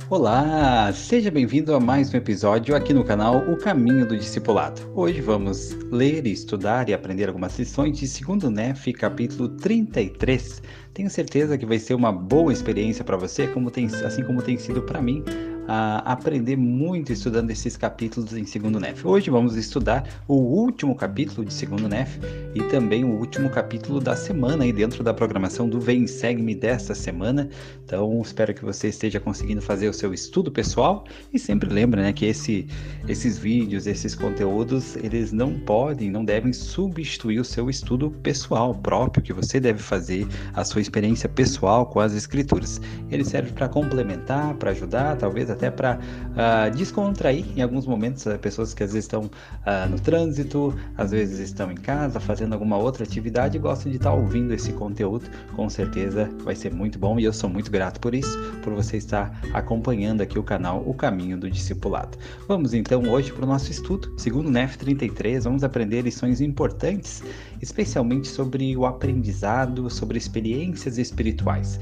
Olá, seja bem-vindo a mais um episódio aqui no canal O Caminho do Discipulado. Hoje vamos ler, estudar e aprender algumas lições de 2º Nef, capítulo 33. Tenho certeza que vai ser uma boa experiência para você, assim como tem sido para mim, aprender muito estudando esses capítulos em 2º Nef. Hoje vamos estudar o último capítulo de 2º Nef e também o último capítulo da semana aí dentro da programação do Vem Segue-me desta semana. Então, espero que você esteja conseguindo fazer o seu estudo pessoal e sempre lembre, né, que esses vídeos, esses conteúdos, eles não devem substituir o seu estudo pessoal próprio que você deve fazer, a sua experiência pessoal com as escrituras. Ele serve para complementar, para ajudar, talvez até para descontrair em alguns momentos, pessoas que às vezes estão no trânsito, às vezes estão em casa fazendo alguma outra atividade e gostam de estar ouvindo esse conteúdo. Com certeza vai ser muito bom e eu sou muito grato por isso, por você estar acompanhando aqui o canal O Caminho do Discipulado. Vamos então hoje para o nosso estudo, 2º Nef 33, vamos aprender lições importantes, especialmente sobre o aprendizado, sobre experiências espirituais.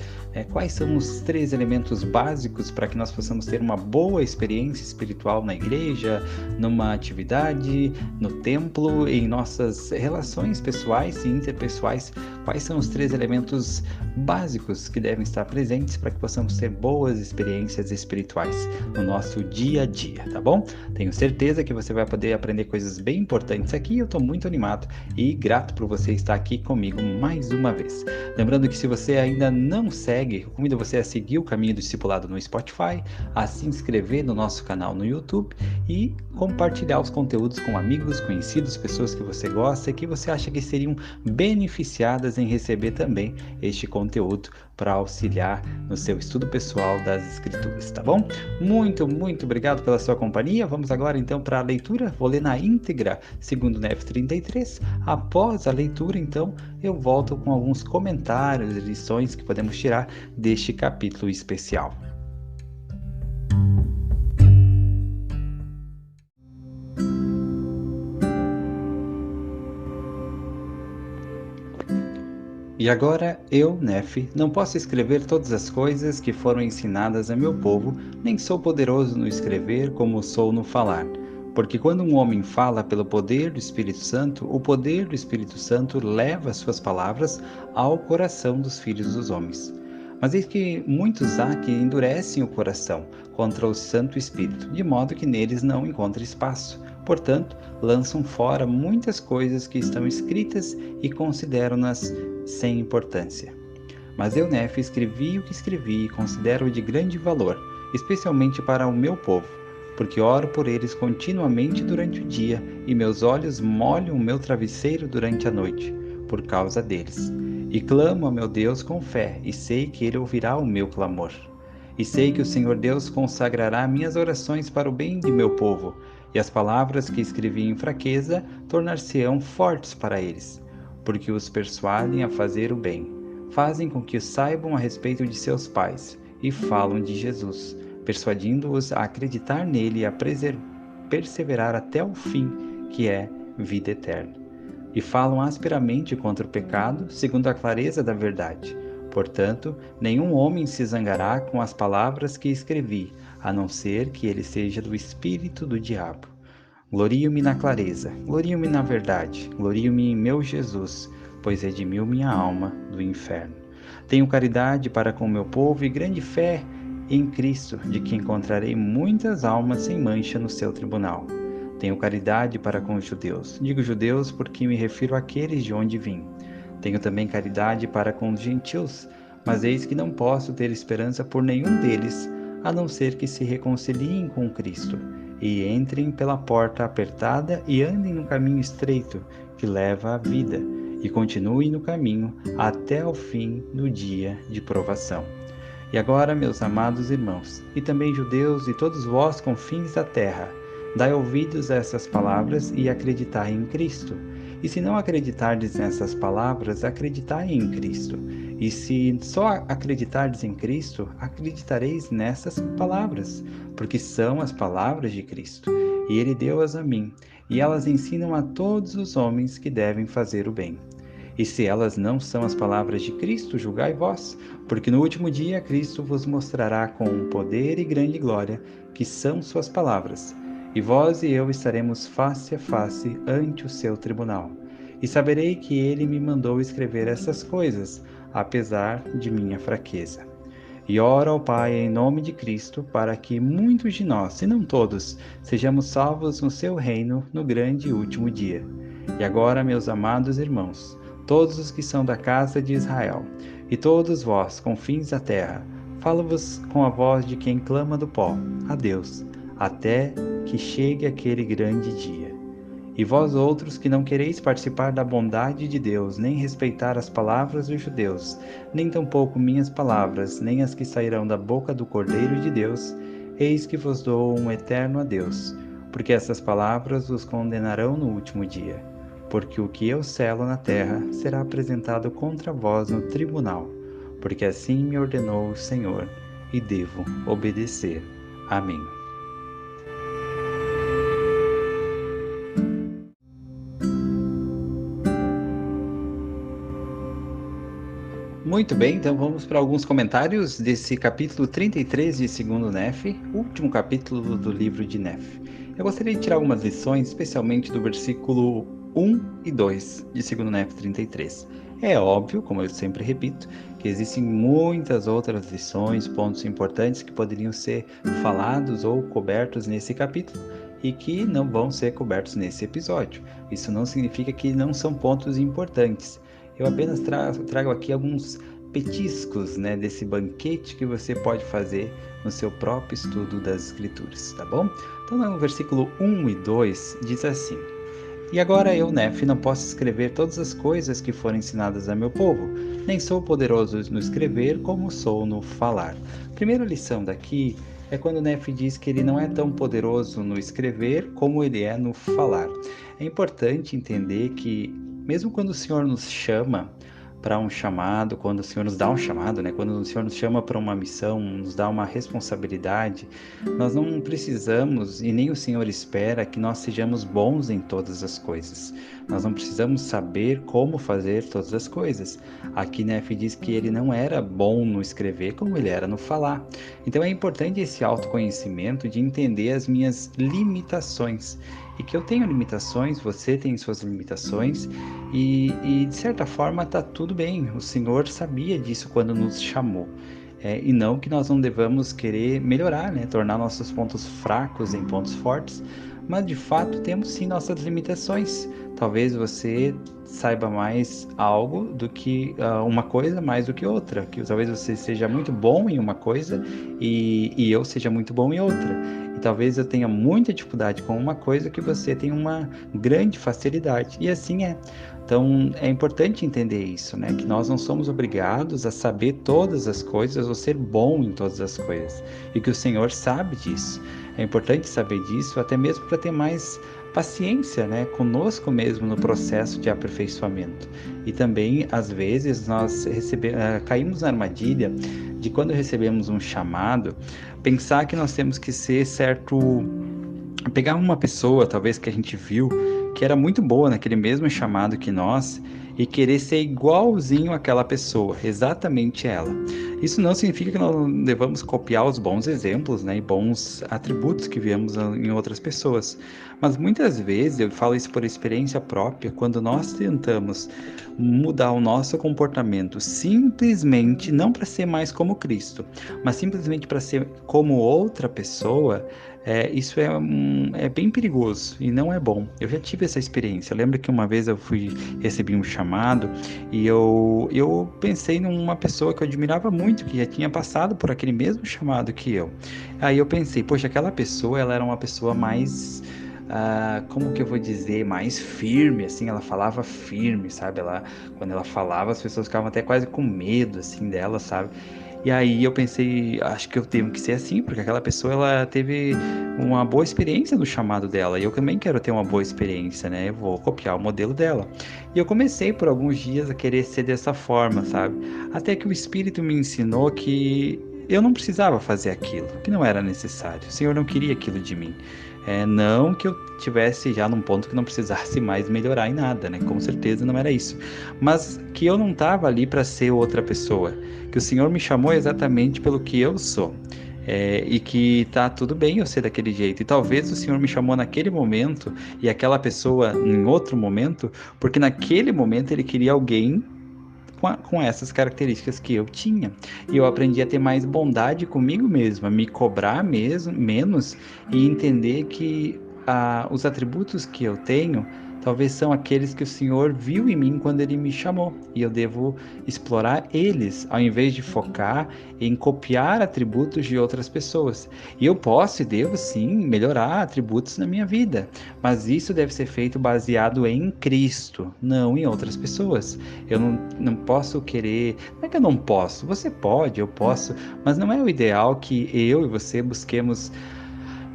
Quais são os 3 elementos básicos para que nós possamos ter uma boa experiência espiritual na igreja, numa atividade, no templo, em nossas relações pessoais e interpessoais? Quais são os 3 elementos básicos que devem estar presentes para que possamos ter boas experiências espirituais no nosso dia a dia, tá bom? Tenho certeza que você vai poder aprender coisas bem importantes aqui. Eu estou muito animado e grato por você estar aqui comigo mais uma vez. Lembrando que se você ainda não segue, convido você a seguir o Caminho do Discipulado no Spotify, a se inscrever no nosso canal no YouTube e compartilhar os conteúdos com amigos, conhecidos, pessoas que você gosta e que você acha que seriam beneficiadas em receber também este conteúdo para auxiliar no seu estudo pessoal das Escrituras, tá bom? Muito obrigado pela sua companhia. Vamos agora então para a leitura. Vou ler na íntegra 2º Nef 33. Após a leitura, então, eu volto com alguns comentários e lições que podemos tirar deste capítulo especial. E agora eu, Nef, não posso escrever todas as coisas que foram ensinadas a meu povo, nem sou poderoso no escrever como sou no falar. Porque quando um homem fala pelo poder do Espírito Santo, o poder do Espírito Santo leva as suas palavras ao coração dos filhos dos homens. Mas eis que muitos há que endurecem o coração contra o Santo Espírito, de modo que neles não encontra espaço. Portanto, lançam fora muitas coisas que estão escritas e consideram-nas sem importância. Mas eu, Nef, escrevi o que escrevi e considero-o de grande valor, especialmente para o meu povo, porque oro por eles continuamente durante o dia, e meus olhos molham o meu travesseiro durante a noite, por causa deles. E clamo a meu Deus com fé, e sei que Ele ouvirá o meu clamor. E sei que o Senhor Deus consagrará minhas orações para o bem de meu povo, e as palavras que escrevi em fraqueza tornar-se-ão fortes para eles, porque os persuadem a fazer o bem. Fazem com que saibam a respeito de seus pais, e falam de Jesus, persuadindo-os a acreditar nele e a perseverar até o fim, que é vida eterna. E falam asperamente contra o pecado, segundo a clareza da verdade. Portanto, nenhum homem se zangará com as palavras que escrevi, a não ser que ele seja do espírito do diabo. Glorio-me na clareza, glorio-me na verdade, glorio-me em meu Jesus, pois redimiu minha alma do inferno. Tenho caridade para com o meu povo e grande fé em Cristo, de que encontrarei muitas almas sem mancha no seu tribunal. Tenho caridade para com os judeus. Digo judeus porque me refiro àqueles de onde vim. Tenho também caridade para com os gentios, mas eis que não posso ter esperança por nenhum deles, a não ser que se reconciliem com Cristo, e entrem pela porta apertada e andem no caminho estreito, que leva à vida, e continuem no caminho até o fim do dia de provação. E agora, meus amados irmãos, e também judeus e todos vós confins da terra, dai ouvidos a essas palavras e acreditai em Cristo. E se não acreditardes nessas palavras, acreditai em Cristo. E se só acreditardes em Cristo, acreditareis nessas palavras, porque são as palavras de Cristo. E Ele deu-as a mim, e elas ensinam a todos os homens que devem fazer o bem. E se elas não são as palavras de Cristo, julgai vós, porque no último dia Cristo vos mostrará com poder e grande glória que são suas palavras. E vós e eu estaremos face a face ante o seu tribunal. E saberei que ele me mandou escrever essas coisas, apesar de minha fraqueza. E oro ao Pai em nome de Cristo, para que muitos de nós, se não todos, sejamos salvos no seu reino no grande e último dia. E agora, meus amados irmãos, todos os que são da casa de Israel, e todos vós, confins da terra, falo-vos com a voz de quem clama do pó, a Deus, até que chegue aquele grande dia. E vós outros que não quereis participar da bondade de Deus, nem respeitar as palavras dos judeus, nem tampouco minhas palavras, nem as que sairão da boca do Cordeiro de Deus, eis que vos dou um eterno adeus, porque essas palavras vos condenarão no último dia. Porque o que eu selo na terra será apresentado contra vós no tribunal, porque assim me ordenou o Senhor, e devo obedecer. Amém. Muito bem, então vamos para alguns comentários desse capítulo 33 de 2º Nef, último capítulo do livro de Nef. Eu gostaria de tirar algumas lições, especialmente do versículo 1 e 2 de 2º Nef 33. É óbvio, como eu sempre repito, que existem muitas outras lições, pontos importantes que poderiam ser falados ou cobertos nesse capítulo e que não vão ser cobertos nesse episódio. Isso não significa que não são pontos importantes. Eu apenas trago aqui alguns petiscos, desse banquete que você pode fazer no seu próprio estudo das Escrituras, tá bom? Então, no versículo 1 e 2 diz assim: E agora eu, Nef, não posso escrever todas as coisas que foram ensinadas a meu povo, nem sou poderoso no escrever como sou no falar. A primeira lição daqui é quando Nef diz que ele não é tão poderoso no escrever como ele é no falar. É importante entender que mesmo quando o Senhor nos chama para um chamado, quando o Senhor nos dá um chamado, quando o Senhor nos chama para uma missão, nos dá uma responsabilidade, nós não precisamos e nem o Senhor espera que nós sejamos bons em todas as coisas. Nós não precisamos saber como fazer todas as coisas. Aqui Nef diz que ele não era bom no escrever como ele era no falar. Então é importante esse autoconhecimento de entender as minhas limitações. E que eu tenho limitações, você tem suas limitações, e de certa forma está tudo bem. O Senhor sabia disso quando nos chamou. E não que nós não devamos querer melhorar, tornar nossos pontos fracos em pontos fortes, mas de fato temos sim nossas limitações. Talvez você saiba mais algo do que uma coisa mais do que outra, que talvez você seja muito bom em uma coisa e eu seja muito bom em outra. E talvez eu tenha muita dificuldade com uma coisa que você tem uma grande facilidade. E assim é. Então, é importante entender isso, que nós não somos obrigados a saber todas as coisas ou ser bom em todas as coisas. E que o Senhor sabe disso. É importante saber disso, até mesmo para ter mais paciência, conosco mesmo no processo de aperfeiçoamento. E também, às vezes, nós caímos na armadilha de quando recebemos um chamado, pensar que nós temos que ser pegar uma pessoa, talvez que a gente viu, que era muito boa naquele mesmo chamado que nós, e querer ser igualzinho àquela pessoa, exatamente ela. Isso não significa que nós devamos copiar os bons exemplos, e bons atributos que vemos em outras pessoas. Mas muitas vezes, eu falo isso por experiência própria, quando nós tentamos mudar o nosso comportamento simplesmente, não para ser mais como Cristo, mas simplesmente para ser como outra pessoa, isso é bem perigoso e não é bom. Eu já tive essa experiência. Eu lembro que uma vez eu recebi um chamado e eu pensei numa pessoa que eu admirava muito, que já tinha passado por aquele mesmo chamado que eu. Aí eu pensei, poxa, aquela pessoa, ela era uma pessoa mais... como que eu vou dizer, mais firme, assim, ela falava firme, sabe, quando ela falava, as pessoas ficavam até quase com medo, assim, dela, sabe, e aí eu pensei, acho que eu tenho que ser assim, porque aquela pessoa, ela teve uma boa experiência no chamado dela, e eu também quero ter uma boa experiência, eu vou copiar o modelo dela, e eu comecei por alguns dias a querer ser dessa forma, sabe, até que o Espírito me ensinou que eu não precisava fazer aquilo, que não era necessário, o Senhor não queria aquilo de mim. Não que eu tivesse já num ponto que não precisasse mais melhorar em nada, né? Com certeza não era isso. Mas que eu não estava ali para ser outra pessoa. Que o Senhor me chamou exatamente pelo que eu sou. E que tá tudo bem eu ser daquele jeito. E talvez o Senhor me chamou naquele momento e aquela pessoa em outro momento, porque naquele momento Ele queria alguém com essas características que eu tinha. E eu aprendi a ter mais bondade comigo mesmo, a me cobrar mesmo, menos e entender que os atributos que eu tenho talvez são aqueles que o Senhor viu em mim quando Ele me chamou. E eu devo explorar eles, ao invés de focar em copiar atributos de outras pessoas. E eu posso e devo sim melhorar atributos na minha vida, mas isso deve ser feito baseado em Cristo, não em outras pessoas. Eu não posso querer. Não é que eu não posso, você pode, eu posso, mas não é o ideal que eu e você busquemos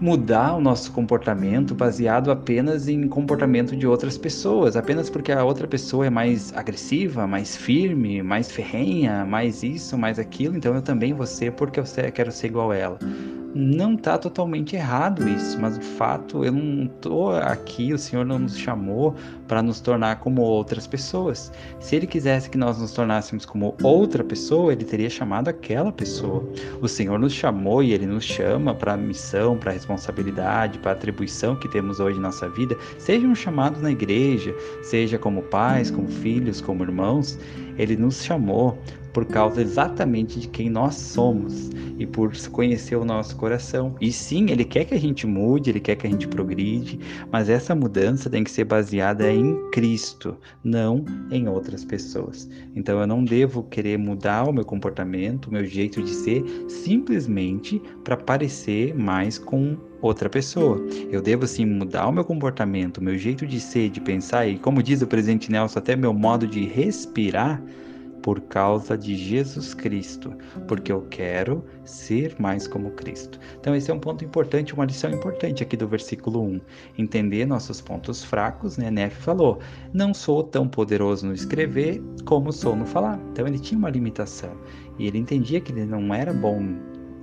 mudar o nosso comportamento baseado apenas em comportamento de outras pessoas, apenas porque a outra pessoa é mais agressiva, mais firme, mais ferrenha, mais isso, mais aquilo, então eu também vou ser porque eu quero ser igual a ela. Não está totalmente errado isso, mas o fato, eu não estou aqui, o Senhor não nos chamou para nos tornar como outras pessoas. Se Ele quisesse que nós nos tornássemos como outra pessoa, Ele teria chamado aquela pessoa. O Senhor nos chamou e Ele nos chama para a missão, para a responsabilidade, para a atribuição que temos hoje em nossa vida, seja um chamado na igreja, seja como pais, como filhos, como irmãos, Ele nos chamou por causa exatamente de quem nós somos e por conhecer o nosso coração. E sim, Ele quer que a gente mude, Ele quer que a gente progride, mas essa mudança tem que ser baseada em Cristo, não em outras pessoas. Então eu não devo querer mudar o meu comportamento, o meu jeito de ser, simplesmente para parecer mais com outra pessoa. Eu devo sim mudar o meu comportamento, o meu jeito de ser, de pensar e, como diz o presidente Nelson, até meu modo de respirar, por causa de Jesus Cristo, porque eu quero ser mais como Cristo. Então esse é um ponto importante, uma lição importante aqui do versículo 1. Entender nossos pontos fracos, né? Nefe falou, não sou tão poderoso no escrever como sou no falar. Então ele tinha uma limitação e ele entendia que ele não era bom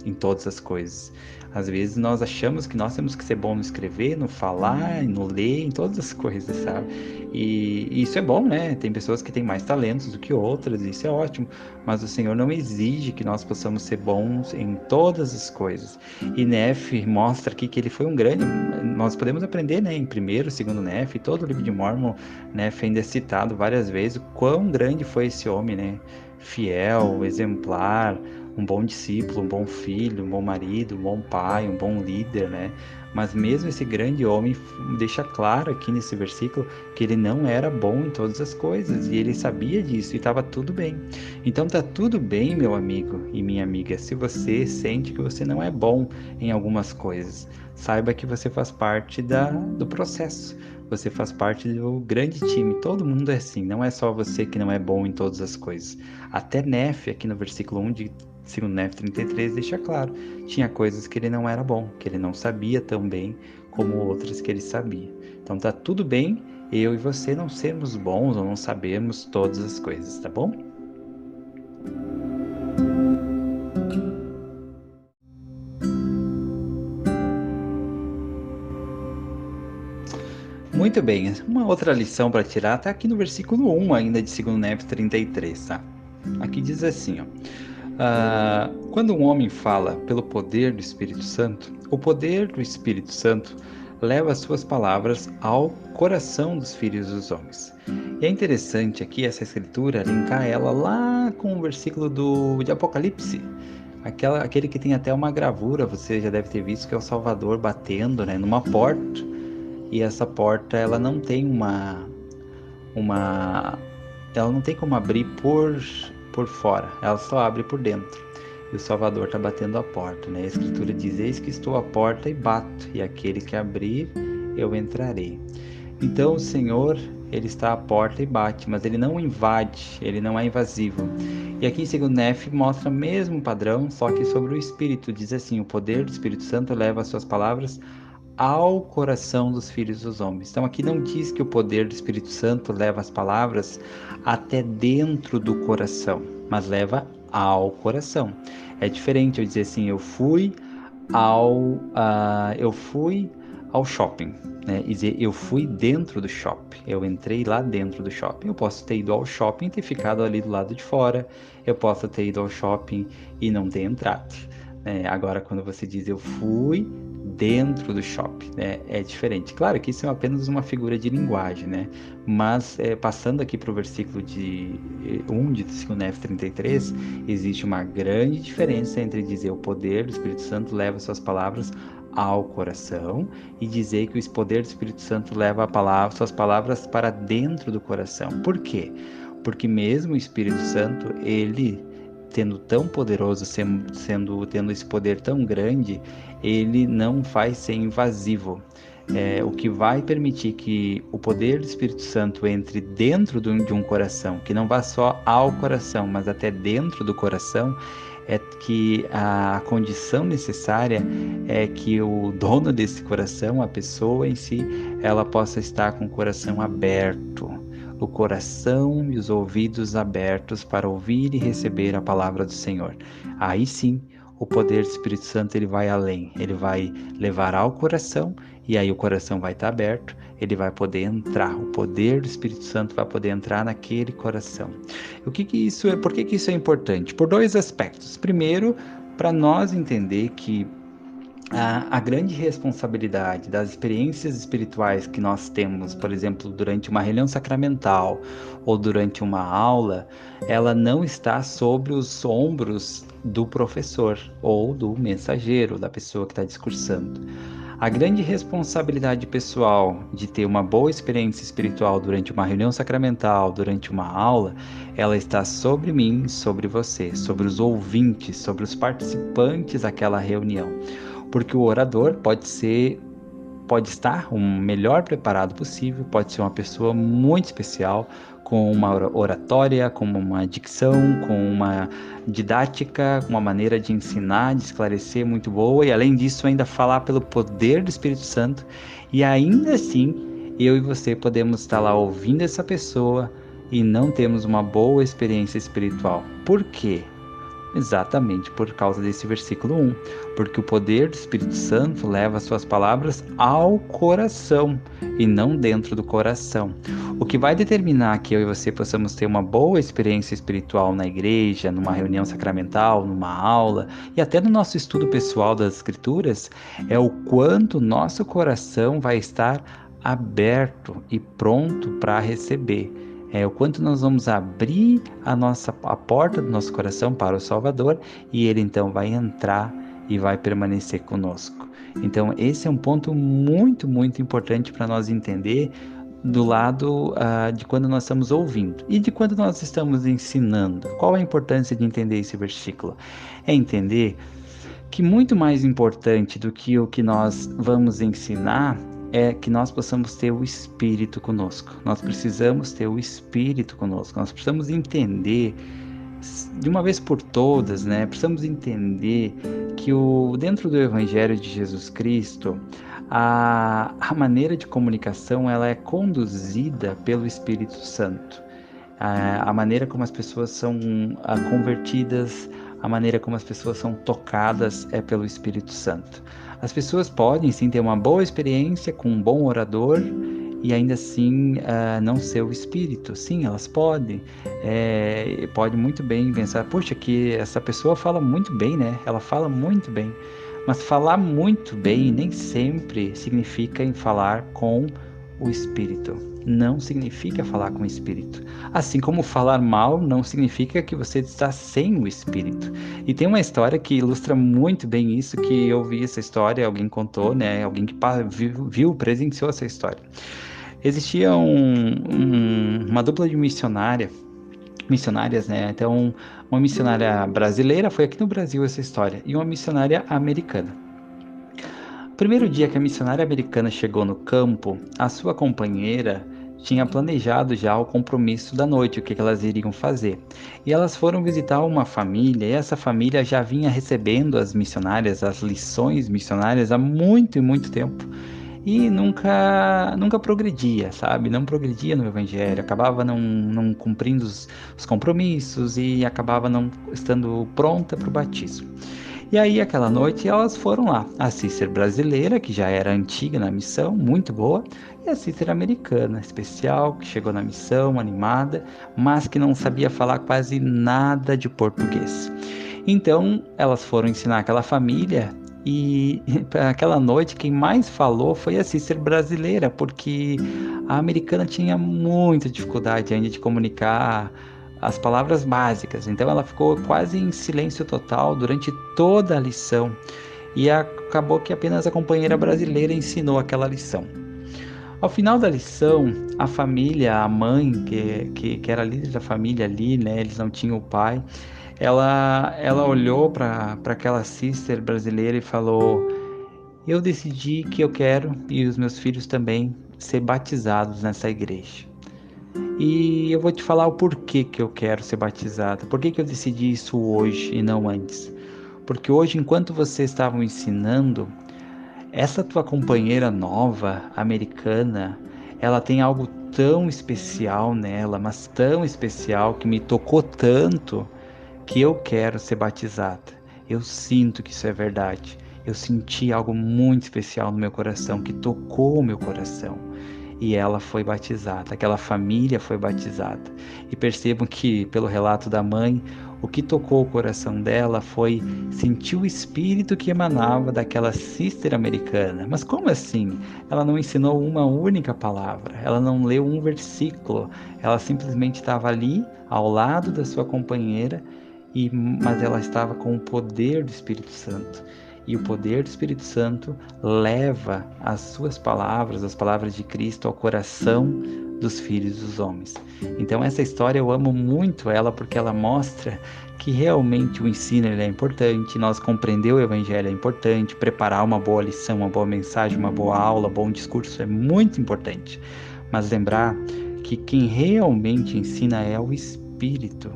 em todas as coisas. Às vezes nós achamos que nós temos que ser bom no escrever, no falar, no ler, em todas as coisas, sabe? E isso é bom, né? Tem pessoas que têm mais talentos do que outras, e isso é ótimo. Mas o Senhor não exige que nós possamos ser bons em todas as coisas. E Nefe mostra aqui que ele foi um grande. Nós podemos aprender, né? Em primeiro, segundo Nefe, todo o livro de Mórmon, Nefe ainda é citado várias vezes o quão grande foi esse homem, né? Fiel, exemplar, um bom discípulo, um bom filho, um bom marido, um bom pai, um bom líder, né? Mas mesmo esse grande homem deixa claro aqui nesse versículo que ele não era bom em todas as coisas e ele sabia disso e estava tudo bem. Então tá tudo bem, meu amigo e minha amiga, se você sente que você não é bom em algumas coisas. Saiba que você faz parte do processo. Você faz parte do grande time. Todo mundo é assim. Não é só você que não é bom em todas as coisas. Até Nefe, aqui no versículo 1 de 2 Nefe 33, deixa claro. Tinha coisas que ele não era bom, que ele não sabia tão bem como outras que ele sabia. Então tá tudo bem eu e você não sermos bons ou não sabermos todas as coisas, tá bom? Muito bem, uma outra lição para tirar está aqui no versículo 1 ainda de 2 Nefe 33, tá? Aqui diz assim, ó. Quando um homem fala pelo poder do Espírito Santo, o poder do Espírito Santo leva as suas palavras ao coração dos filhos dos homens. E é interessante aqui essa escritura linkar ela lá com o versículo de Apocalipse, aquele que tem até uma gravura, você já deve ter visto, que é o Salvador batendo, né, numa porta, e essa porta ela não tem ela não tem como abrir por fora, ela só abre por dentro. E o Salvador está batendo a porta, né? A Escritura diz, eis que estou à porta e bato, e aquele que abrir, eu entrarei. Então o Senhor, Ele está à porta e bate, mas Ele não invade, Ele não é invasivo. E aqui em 2 Nefe mostra o mesmo padrão, só que sobre o Espírito. Diz assim, o poder do Espírito Santo leva as suas palavras ao coração dos filhos dos homens. Então aqui não diz que o poder do Espírito Santo leva as palavras até dentro do coração, mas leva ao coração. É diferente eu dizer assim, eu fui ao ao shopping, né? E dizer, eu fui dentro do shopping, eu entrei lá dentro do shopping. Eu posso ter ido ao shopping e ter ficado ali do lado de fora, eu posso ter ido ao shopping e não ter entrado, né? Agora, quando você diz eu fui dentro do shopping, né? É diferente. Claro que isso é apenas uma figura de linguagem, né? Mas passando aqui para o versículo de 1 de 2 Nef 33, existe uma grande diferença entre dizer o poder do Espírito Santo leva suas palavras ao coração e dizer que o poder do Espírito Santo leva suas palavras para dentro do coração. Por quê? Porque mesmo o Espírito Santo, ele tendo tão poderoso, tendo esse poder tão grande, ele não faz ser invasivo. O que vai permitir que o poder do Espírito Santo entre dentro de um coração, que não vá só ao coração, mas até dentro do coração, é que a condição necessária é que o dono desse coração, a pessoa em si, ela possa estar com o coração aberto, o coração e os ouvidos abertos para ouvir e receber a palavra do Senhor. Aí sim, o poder do Espírito Santo ele vai além, ele vai levar ao coração e aí o coração vai estar aberto, ele vai poder entrar, o poder do Espírito Santo vai poder entrar naquele coração. Por que isso é importante? Por dois aspectos. Primeiro, para nós entender que a grande responsabilidade das experiências espirituais que nós temos, por exemplo, durante uma reunião sacramental ou durante uma aula, ela não está sobre os ombros do professor ou do mensageiro, da pessoa que está discursando. A grande responsabilidade pessoal de ter uma boa experiência espiritual durante uma reunião sacramental, durante uma aula, ela está sobre mim, sobre você, sobre os ouvintes, sobre os participantes daquela reunião. Porque o orador pode estar o melhor preparado possível, pode ser uma pessoa muito especial, com uma oratória, com uma dicção, com uma didática, com uma maneira de ensinar, de esclarecer muito boa, e além disso ainda falar pelo poder do Espírito Santo, e ainda assim eu e você podemos estar lá ouvindo essa pessoa e não temos uma boa experiência espiritual. Por quê? Exatamente por causa desse versículo 1, porque o poder do Espírito Santo leva as suas palavras ao coração e não dentro do coração. O que vai determinar que eu e você possamos ter uma boa experiência espiritual na igreja, numa reunião sacramental, numa aula e até no nosso estudo pessoal das Escrituras, é o quanto nosso coração vai estar aberto e pronto para receber. O quanto nós vamos abrir a porta do nosso coração para o Salvador e Ele então vai entrar e vai permanecer conosco. Então esse é um ponto muito, muito importante para nós entender do lado de quando nós estamos ouvindo e de quando nós estamos ensinando. Qual a importância de entender esse versículo? É entender que muito mais importante do que o que nós vamos ensinar é que nós possamos ter o Espírito conosco. Nós precisamos ter o Espírito conosco. Nós precisamos entender de uma vez por todas, né? Precisamos entender que dentro do Evangelho de Jesus Cristo, a maneira de comunicação ela é conduzida pelo Espírito Santo. A maneira como as pessoas são convertidas, a maneira como as pessoas são tocadas é pelo Espírito Santo. As pessoas podem sim ter uma boa experiência com um bom orador e ainda assim não ser o Espírito. Sim, elas podem. Pode muito bem pensar, poxa, que essa pessoa fala muito bem, né? Ela fala muito bem. Mas falar muito bem nem sempre significa em falar com o Espírito. Não significa falar com o Espírito. Assim como falar mal não significa que você está sem o Espírito. E tem uma história que ilustra muito bem isso, que eu vi essa história, alguém contou, né? Alguém que presenciou essa história. Existia uma dupla de missionárias, né? Então, uma missionária brasileira, foi aqui no Brasil essa história, e uma missionária americana. O primeiro dia que a missionária americana chegou no campo, a sua companheira tinha planejado já o compromisso da noite, o que elas iriam fazer. E elas foram visitar uma família, e essa família já vinha recebendo as missionárias, as lições missionárias há muito e muito tempo. E nunca progredia, sabe? Não progredia no Evangelho, acabava não cumprindo os compromissos e acabava não estando pronta para o batismo. E aí, aquela noite, elas foram lá. A Cícera brasileira, que já era antiga na missão, muito boa, e a Cícera americana, especial, que chegou na missão, animada, mas que não sabia falar quase nada de português. Então, elas foram ensinar aquela família e aquela noite quem mais falou foi a Cícera brasileira, porque a americana tinha muita dificuldade ainda de comunicar as palavras básicas. Então ela ficou quase em silêncio total durante toda a lição e acabou que apenas a companheira brasileira ensinou aquela lição. Ao final da lição, a família, a mãe, que era líder da família ali, né, eles não tinham o pai, ela olhou para aquela sister brasileira e falou: Eu decidi que eu quero, e os meus filhos também, ser batizados nessa igreja. E eu vou te falar o porquê que eu quero ser batizada, por que eu decidi isso hoje e não antes. Porque hoje, enquanto vocês estavam ensinando, essa tua companheira nova, americana, ela tem algo tão especial nela, mas tão especial que me tocou tanto que eu quero ser batizada. Eu sinto que isso é verdade. Eu senti algo muito especial no meu coração, que tocou o meu coração. E ela foi batizada, aquela família foi batizada. E percebam que, pelo relato da mãe, o que tocou o coração dela foi sentir o espírito que emanava daquela sister americana. Mas como assim? Ela não ensinou uma única palavra, ela não leu um versículo, ela simplesmente estava ali, ao lado da sua companheira, mas ela estava com o poder do Espírito Santo. E o poder do Espírito Santo leva as suas palavras, as palavras de Cristo, ao coração dos filhos dos homens. Então essa história eu amo muito ela, porque ela mostra que realmente o ensino ele é importante, nós compreender o Evangelho é importante, preparar uma boa lição, uma boa mensagem, uma boa aula, um bom discurso é muito importante. Mas lembrar que quem realmente ensina é o Espírito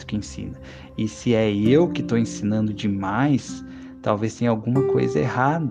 que ensina. E se é eu que estou ensinando demais, talvez tenha alguma coisa errada.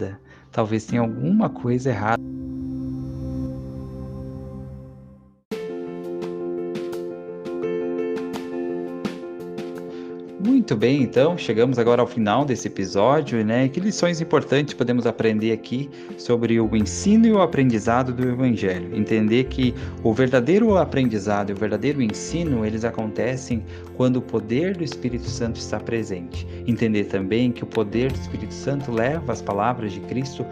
Muito bem, então chegamos agora ao final desse episódio, né? Que lições importantes podemos aprender aqui sobre o ensino e o aprendizado do Evangelho. Entender que o verdadeiro aprendizado e o verdadeiro ensino, eles acontecem quando o poder do Espírito Santo está presente. Entender também que o poder do Espírito Santo leva as palavras de Cristo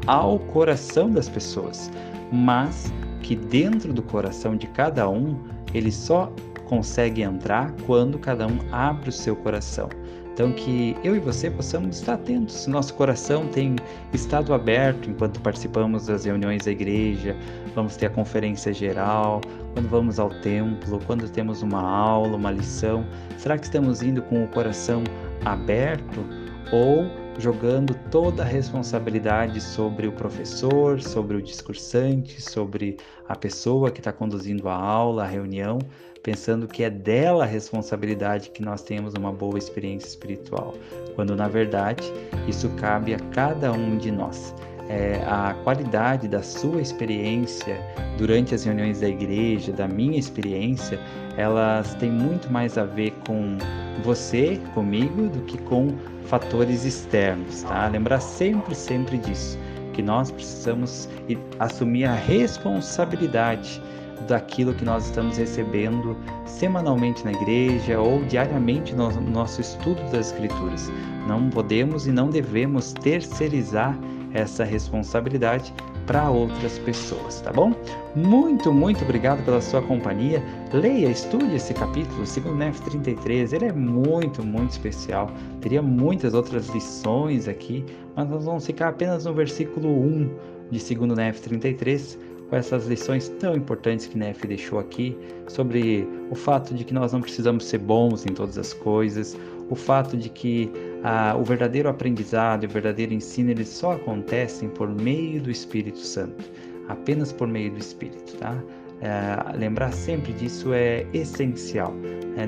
ao coração das pessoas, mas que dentro do coração de cada um, ele só consegue entrar quando cada um abre o seu coração. Então que eu e você possamos estar atentos, se nosso coração tem estado aberto enquanto participamos das reuniões da igreja, vamos ter a conferência geral, quando vamos ao templo, quando temos uma aula, uma lição, será que estamos indo com o coração aberto ou jogando toda a responsabilidade sobre o professor, sobre o discursante, sobre a pessoa que está conduzindo a aula, a reunião, pensando que é dela a responsabilidade que nós tenhamos uma boa experiência espiritual, quando na verdade isso cabe a cada um de nós. A qualidade da sua experiência durante as reuniões da igreja, da minha experiência, elas têm muito mais a ver com você, comigo, do que com fatores externos, tá? Lembrar sempre disso, que nós precisamos assumir a responsabilidade daquilo que nós estamos recebendo semanalmente na igreja ou diariamente no nosso estudo das Escrituras. Não podemos e não devemos terceirizar essa responsabilidade para outras pessoas, tá bom? Muito obrigado pela sua companhia. Leia, estude esse capítulo, 2 Nef 33, ele é muito especial. Teria muitas outras lições aqui, mas nós vamos ficar apenas no versículo 1 de 2 Nef 33, com essas lições tão importantes que Nef deixou aqui, sobre o fato de que nós não precisamos ser bons em todas as coisas, o fato de que o verdadeiro aprendizado e o verdadeiro ensino, eles só acontecem por meio do Espírito Santo, apenas por meio do Espírito, tá? Lembrar sempre disso é essencial,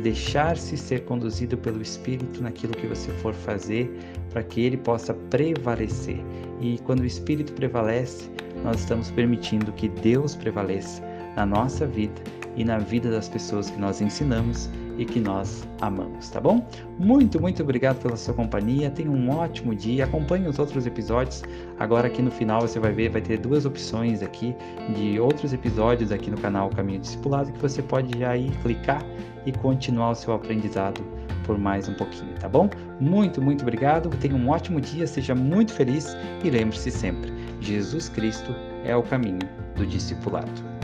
deixar-se ser conduzido pelo Espírito naquilo que você for fazer, para que ele possa prevalecer. E quando o Espírito prevalece, nós estamos permitindo que Deus prevaleça na nossa vida e na vida das pessoas que nós ensinamos e que nós amamos, tá bom? Muito, muito obrigado pela sua companhia, tenha um ótimo dia, acompanhe os outros episódios. Agora aqui no final você vai ver, vai ter duas opções aqui de outros episódios aqui no canal Caminho Discipulado, que você pode já ir clicar e continuar o seu aprendizado por mais um pouquinho, tá bom? Muito, muito obrigado, tenha um ótimo dia, seja muito feliz e lembre-se sempre, Jesus Cristo é o caminho do discipulado.